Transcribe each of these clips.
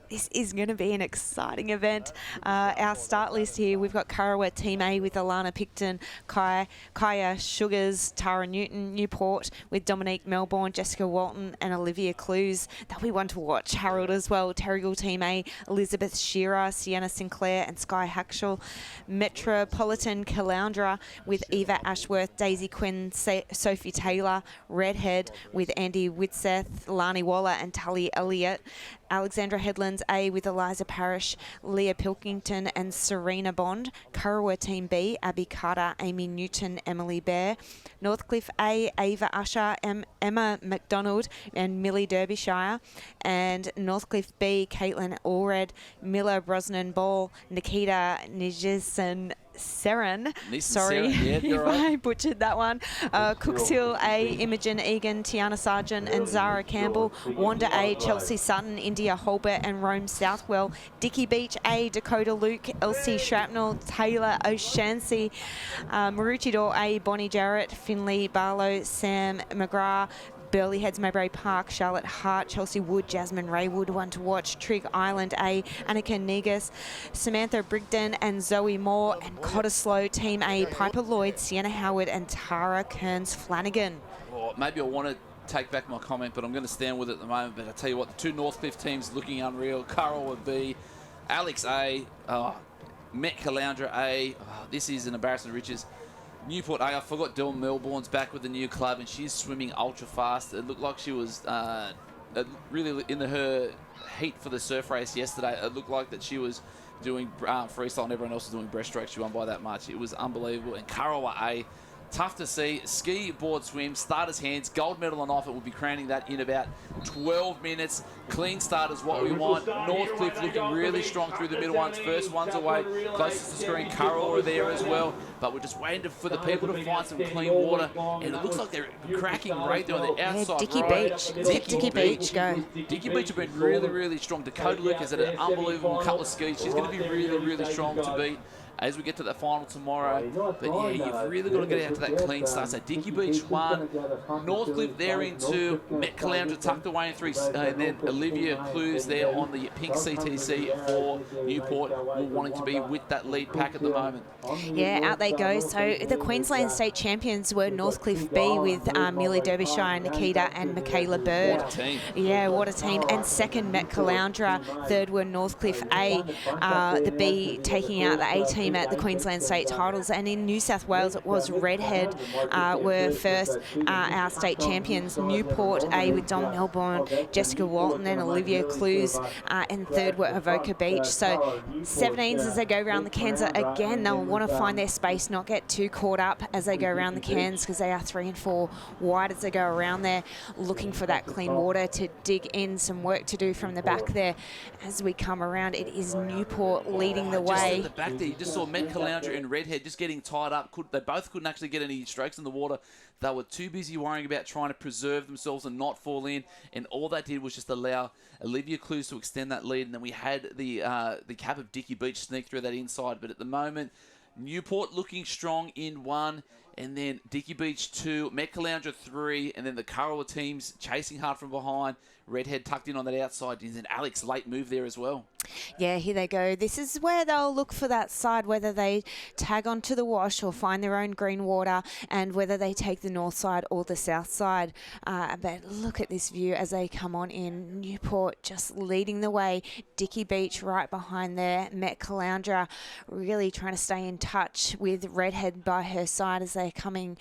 This is going to be an exciting event. Our start list here, we've got Currawa Team A with Alana Picton, Kaya Sugars, Tara Newton, Newport with Dominique Melbourne, Jessica Walton and Olivia Clues. That'll be one to watch. Harold as well, Terrigal Team A, Elizabeth Shearer, Sienna Sinclair and Sky Hackshall. Metropolitan Caloundra with Eva Ashworth, Daisy Quinn, Sophie Taylor, Redhead with Andy Whitseth, Lani Waller and Tully Elliott. Alexandra Headlands A with Eliza Parrish, Leah Pilkington and Serena Bond. Currawa Team B, Abby Carter, Amy Newton, Emily Bear. Northcliffe A, Ava Usher, Emma McDonald and Millie Derbyshire. And Northcliffe B, Caitlin Allred, Miller Brosnan Ball, Nikita Nijison Seren. Sorry if I butchered that one. Cookshill A, Imogen Egan, Tiana Sargent and Zara Campbell. Wanda A, Chelsea Sutton, India Holbert and Rome Southwell. Dicky Beach A, Dakota Luke, Elsie Shrapnel, Taylor O'Shaughnessy. Maroochydore A, Bonnie Jarrett, Finley Barlow, Sam McGrath. Burley Heads, Mowbray Park, Charlotte Hart, Chelsea Wood, Jasmine Raywood, one to watch. Trig Island A, Annika Negus, Samantha Brigden and Zoe Moore. And Cottesloe Team A, Piper Lloyd, Sienna Howard and Tara Kearns Flanagan. Well, maybe I want to take back my comment, but I'm going to stand with it at the moment. But I tell you what, the two Northcliffe teams looking unreal. Currawa B, Alex A, Met Caloundra A. This is an embarrassment of riches. Newport A, I forgot Dylan Melbourne's back with the new club and she's swimming ultra fast. It looked like she was really in her heat for the surf race yesterday. It looked like that she was doing freestyle and everyone else was doing breaststroke. She won by that much. It was unbelievable. And Currawa A, tough to see. Ski, board, swim, starters hands, gold medal on offer. We'll be crowning that in about 12 minutes. Clean start is what we want. Northcliffe looking really strong through the middle ones. First one's away. Closest to the screen, Currawa are there as well. But we're just waiting for the people to find some clean water. And it looks like they're cracking right there on the outside. Dicky Beach. Dicky Beach, go. Dicky Beach have been really, really strong. Dakota Luke has had an unbelievable couple of skis. She's going to be really, really strong to beat as we get to that final tomorrow. But yeah, you've really got to get out to that clean start. So Dicky Beach 1, Northcliffe there in 2, Met Caloundra tucked away in 3, and then Olivia Clues there on the pink CTC for Newport, all wanting to be with that lead pack at the moment. Yeah, out they go. So the Queensland State champions were Northcliffe B with Millie Derbyshire, Nikita and Michaela Bird. What a team. Yeah, what a team. And second, Met Caloundra. Third were Northcliffe A, the B taking out the A team at the Queensland State titles. And in New South Wales, it was Redhead were first, our state champions. Newport A with Dom Melbourne, Jessica Walton and Olivia Clues. And third were Avoca Beach. So 17s as they go around the cans again, they'll want to find their space, not get too caught up as they go around the cans because they are 3 and 4 wide as they go around there, looking for that clean water to dig in. Some work to do from the back there as we come around. It is Newport leading the way. Just at the back there, you just saw Met Caloundra and Redhead just getting tied up. They both couldn't actually get any strokes in the water. They were too busy worrying about trying to preserve themselves and not fall in, and all that did was just allow Olivia Clues to extend that lead, and then we had the cap of Dicky Beach sneak through that inside. But at the moment, Newport looking strong in 1, and then Dicky Beach 2, Met Caloundra 3, and then the Currawa teams chasing hard from behind. Redhead tucked in on that outside, and then Alex late move there as well. Yeah, here they go. This is where they'll look for that side, whether they tag onto the wash or find their own green water, and whether they take the north side or the south side. But look at this view as they come on in. Newport just leading the way. Dicky Beach right behind there. Met Caloundra really trying to stay in touch with Redhead by her side as they're coming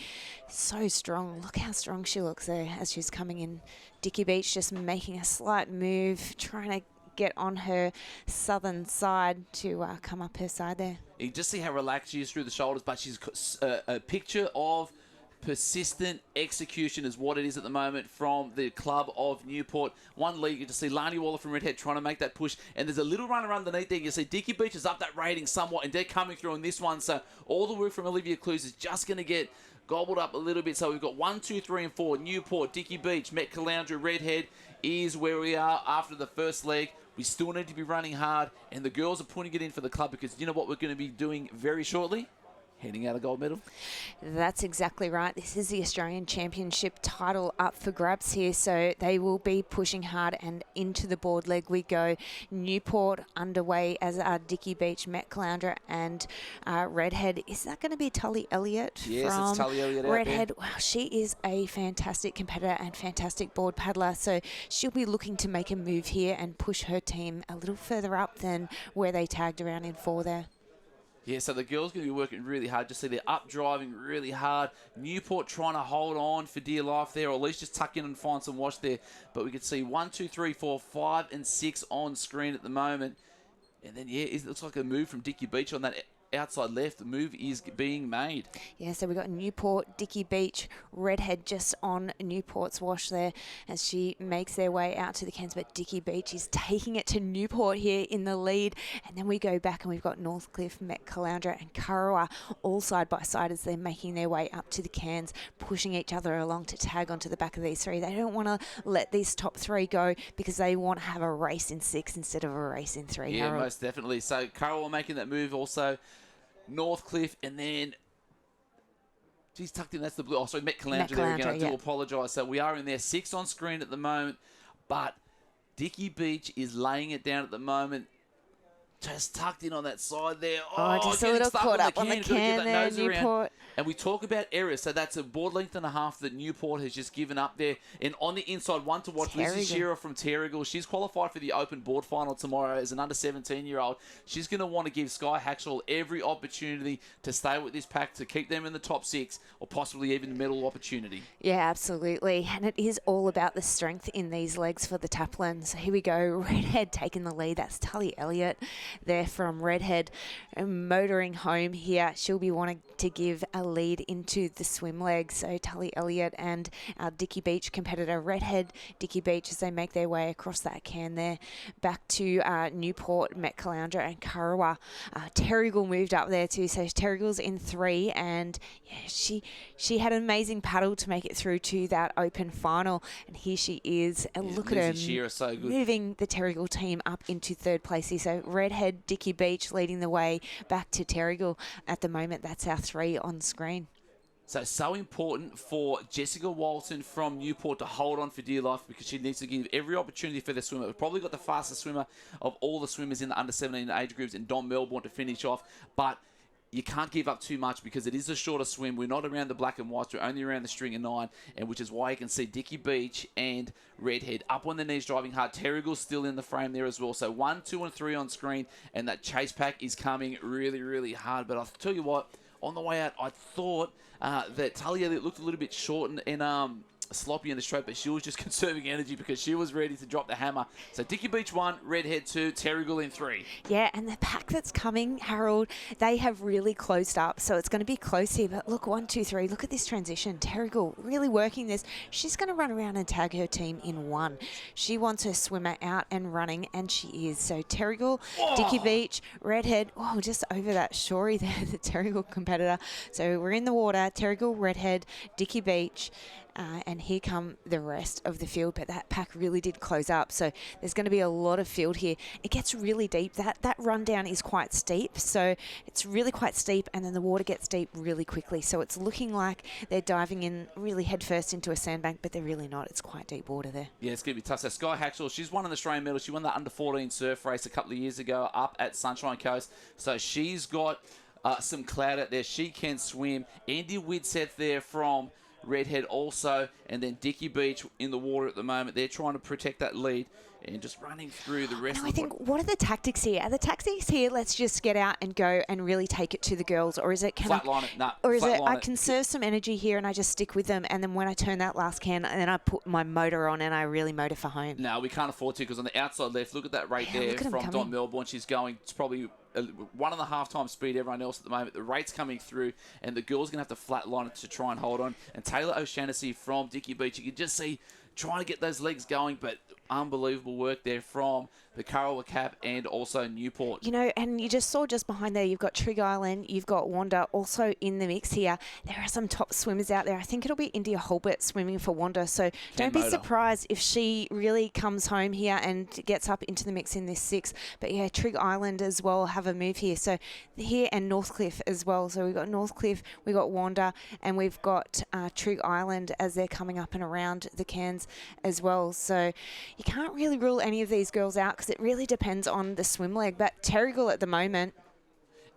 so strong. Look how strong she looks there as she's coming in. Dicky Beach just making a slight move, trying to get on her southern side to come up her side there. You just see how relaxed she is through the shoulders, but she's a picture of persistent execution is what it is at the moment from the club of Newport. One lead, you just see Lani Waller from Redhead trying to make that push, and there's a little runner underneath there. You see Dicky Beach is up that rating somewhat, and they're coming through on this one, so all the work from Olivia Clues is just going to get gobbled up a little bit. So we've got 1, 2, 3, and 4. Newport, Dicky Beach, Met Caloundra, Redhead is where we are after the first leg. We still need to be running hard, and the girls are putting it in for the club because you know what we're going to be doing very shortly? heading out a gold medal. That's exactly right. This is the Australian Championship title up for grabs here, so they will be pushing hard, and into the board leg we go. Newport underway as Dicky Beach, Met Caloundra and Redhead. Is that going to be Tully Elliott? Yes, from it's Tully Elliott out Redhead. there. Wow, she is a fantastic competitor and fantastic board paddler, so she'll be looking to make a move here and push her team a little further up than where they tagged around in 4 there. Yeah, so the girls going to be working really hard. Just see they're up driving really hard. Newport trying to hold on for dear life there, or at least just tuck in and find some wash there. But we can see 1, 2, 3, 4, 5 and 6 on screen at the moment. And then, yeah, it looks like a move from Dicky Beach on that outside left. The move is being made. Yeah, so we've got Newport, Dicky Beach, Redhead just on Newport's wash there as she makes their way out to the cans. But Dicky Beach is taking it to Newport here in the lead. And then we go back and we've got Northcliffe, Met Caloundra and Kurrawa all side by side as they're making their way up to the cans, pushing each other along to tag onto the back of these 3. They don't want to let these top 3 go because they want to have a race in 6 instead of a race in 3. Yeah, Harold. most definitely. So Kurrawa making that move also. Northcliffe, and then she's tucked in. That's the blue. Oh, sorry, Met Caloundra there again. I do apologise. So we are in there. 6 on screen at the moment, but Dicky Beach is laying it down at the moment. Just tucked in on that side there. Oh, just a little caught up on the can there, Newport. And we talk about errors. So that's a board length and a half that Newport has just given up there. And on the inside, one to watch, Lizzie Shearer from Terrigal. She's qualified for the Open Board Final tomorrow as an under 17-year-old. She's going to want to give Sky Haxall every opportunity to stay with this pack, to keep them in the top 6 or possibly even the medal opportunity. Yeah, absolutely. And it is all about the strength in these legs for the Taplin. So here we go. Redhead taking the lead. That's Tully Elliott there from Redhead, motoring home here. She'll be wanting to give a lead into the swim leg. So Tully Elliott and our Dicky Beach competitor Redhead, Dicky Beach, as they make their way across that can there back to Newport, Met Caloundra and Kurrawa. Terrigal moved up there too. So Terrigal's in 3, and yeah, she had an amazing paddle to make it through to that open final, and here she is. And look at her Shearer, so good, moving the Terrigal team up into 3rd place here. So Redhead, Dicky Beach leading the way back to Terrigal at the moment. That's our 3 on screen. So important for Jessica Walton from Newport to hold on for dear life, because she needs to give every opportunity for the swimmer. We've probably got the fastest swimmer of all the swimmers in the under 17 age groups in Don Melbourne to finish off, but you can't give up too much because it is a shorter swim. We're not around the black and whites. We're only around the string of 9, and which is why you can see Dicky Beach and Redhead up on the knees driving hard. Terrigal's still in the frame there as well. So 1, 2 and 3 on screen, and that chase pack is coming really, really hard. But I'll tell you what, on the way out, I thought that Tully Elliott looked a little bit short and sloppy in the straight, but she was just conserving energy because she was ready to drop the hammer. So Dicky Beach 1, Redhead 2, Terrigal in 3. Yeah, and the pack that's coming, Harold, they have really closed up, so it's going to be close here. But look, 1, 2, 3, look at this transition. Terrigal really working this. She's going to run around and tag her team in 1. She wants her swimmer out and running, and she is. So Terrigal, Dicky Beach, Redhead, just over that shorey there, the Terrigal competitor. So we're in the water, Terrigal, Redhead, Dicky Beach, and here come the rest of the field. But that pack really did close up, so there's going to be a lot of field here. It gets really deep. That rundown is quite steep, so it's really quite steep, and then the water gets deep really quickly. So it's looking like they're diving in really headfirst into a sandbank, but they're really not. It's quite deep water there. Yeah, it's going to be tough. So Sky Haxall, she's won an Australian medal. She won that under-14 surf race a couple of years ago up at Sunshine Coast. So she's got some clout out there. She can swim. Andy Widseth there from Redhead also, and then Dicky Beach in the water at the moment. They're trying to protect that lead and just running through the rest of the... I think, what are the tactics here? Are the tactics here, let's just get out and go and really take it to the girls? Or is it... Flatline it. No, or is it, I conserve some energy here and I just stick with them, and then when I turn that last can, and then I put my motor on and I really motor for home? No, we can't afford to, because on the outside left, look at that rate there from Don Melbourne. She's going... It's probably 1.5 times speed everyone else at the moment. The rate's coming through, and the girls going to have to flatline it to try and hold on. And Taylor O'Shaughnessy from Dicky Beach, you can just see trying to get those legs going, but unbelievable work there from the Currawa Cap and also Newport. You know, and you just saw just behind there, you've got Trig Island, you've got Wanda also in the mix here. There are some top swimmers out there. I think it'll be India Holbert swimming for Wanda. So don't be surprised if she really comes home here and gets up into the mix in this 6. But yeah, Trig Island as well have a move here. So here and Northcliffe as well. So we've got Northcliffe, we've got Wanda, and we've got Trig Island as they're coming up and around the Cairns as well. So you can't really rule any of these girls out because it really depends on the swim leg. But Terrigal at the moment.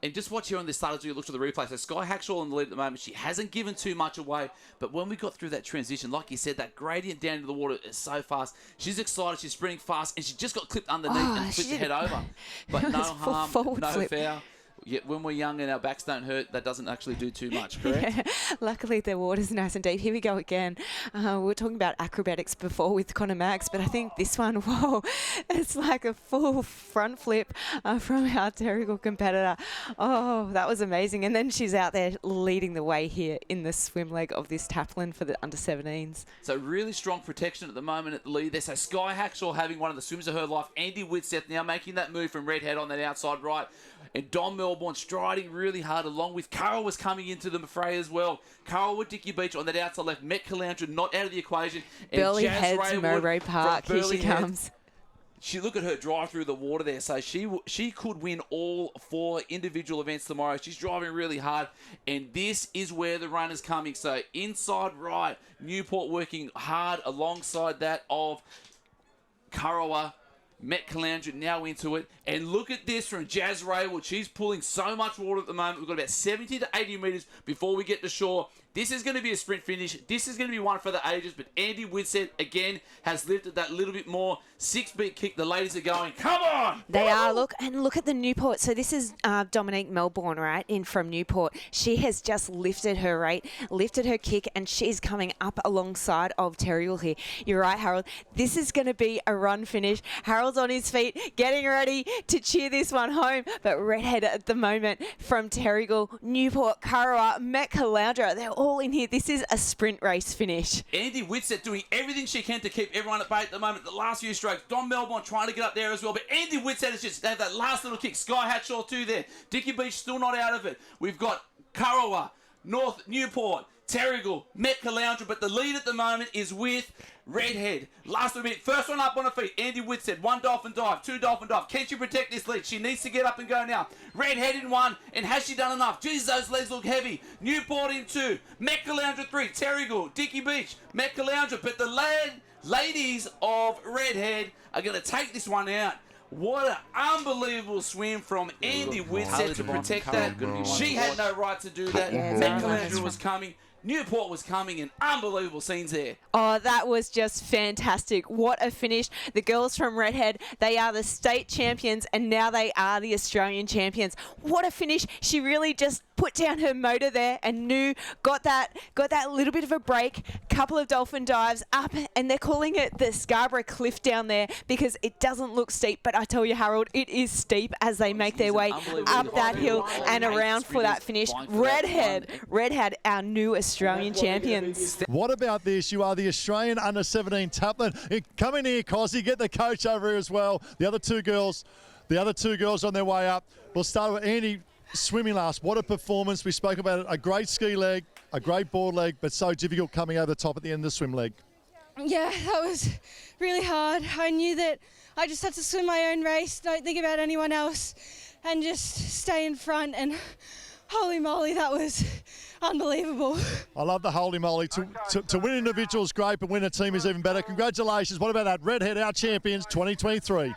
And just watch here on this start as we look to the replay. So Sky Hackshaw in the lead at the moment. She hasn't given too much away. But when we got through that transition, like you said, that gradient down into the water is so fast. She's excited. She's sprinting fast. And she just got clipped underneath and flipped her head over. But no harm, no foul. Yeah, when we're young and our backs don't hurt, that doesn't actually do too much, correct? Yeah. Luckily, the water's nice and deep. Here we go again. We were talking about acrobatics before with Connor Max, but I think this one, whoa, it's like a full front flip from our Terrigal competitor. Oh, that was amazing. And then she's out there leading the way here in the swim leg of this Taplin for the under-17s. So really strong protection at the moment at the lead there. So Sky Hackshaw having one of the swims of her life. Andy Whitseth now making that move from Redhead on that outside right. And Dom Melbourne striding really hard along with Carroll was coming into the fray as well. Carroll with Dickie Beach on that outside left. Met Caloundra not out of the equation. And Burleigh Heads, Murray Park. Here she comes. She look at her drive through the water there. So she could win all 4 individual events tomorrow. She's driving really hard. And this is where the run is coming. So inside right, Newport working hard alongside that of Currawa. Met Caloundra now into it. And look at this from Jazz Raywood. She's pulling so much water at the moment. We've got about 70 to 80 metres before we get to shore. This is going to be a sprint finish. This is going to be one for the ages. But Andy Whitsett, again, has lifted that little bit more. 6-beat kick. The ladies are going, come on! They are. Look at the Newport. So this is Dominique Melbourne, right, in from Newport. She has just lifted her rate, lifted her kick, and she's coming up alongside of Terrigal here. You're right, Harold. This is going to be a run finish. Harold's on his feet, getting ready to cheer this one home. But Redhead at the moment from Terrigal, Newport, Currawa, Met Caloundra, they're all in here. This is a sprint race finish. Andy Whitsett doing everything she can to keep everyone at bay at the moment. The last few strokes, Don Melbourne trying to get up there as well. But Andy Whitsett has just had that last little kick. Sky Hackshaw too there. Dickie Beach still not out of it. We've got Currawa, North Newport, Terrigal, Met Caloundra, but the lead at the moment is with Redhead. Last minute, first one up on her feet. Andy Whitsett, 1 dolphin dive, 2 dolphin dive. Can she protect this lead? She needs to get up and go now. Redhead in 1, and has she done enough? Jesus, those legs look heavy. Newport in 2, Met Caloundra 3, Terrigal, Dickie Beach, Met Caloundra, but the ladies of Redhead are going to take this one out. What an unbelievable swim from Andy Whitsett to protect that. She had no right to do that. Met Caloundra was coming. Newport was coming, and unbelievable scenes there. Oh, that was just fantastic. What a finish. The girls from Redhead, they are the state champions, and now they are the Australian champions. What a finish. She really just put down her motor there and got that little bit of a break, couple of dolphin dives up, and they're calling it the Scarborough Cliff down there because it doesn't look steep, but I tell you, Harold, it is steep as they make their way up that hill and around for that finish. Redhead, our new Australian champions. What about this? You are the Australian under-17 Taplin. Come in here, Cossie. Get the coach over here as well. The other two girls on their way up. We'll start with Andy swimming last. What a performance. We spoke about it. A great ski leg, a great board leg, but so difficult coming over the top at the end of the swim leg. Yeah, that was really hard. I knew that I just had to swim my own race, don't think about anyone else, and just stay in front. And holy moly, that was unbelievable. I love the holy moly. To win individual is great, but win a team is even better. Congratulations. What about that? Redhead, our champions 2023.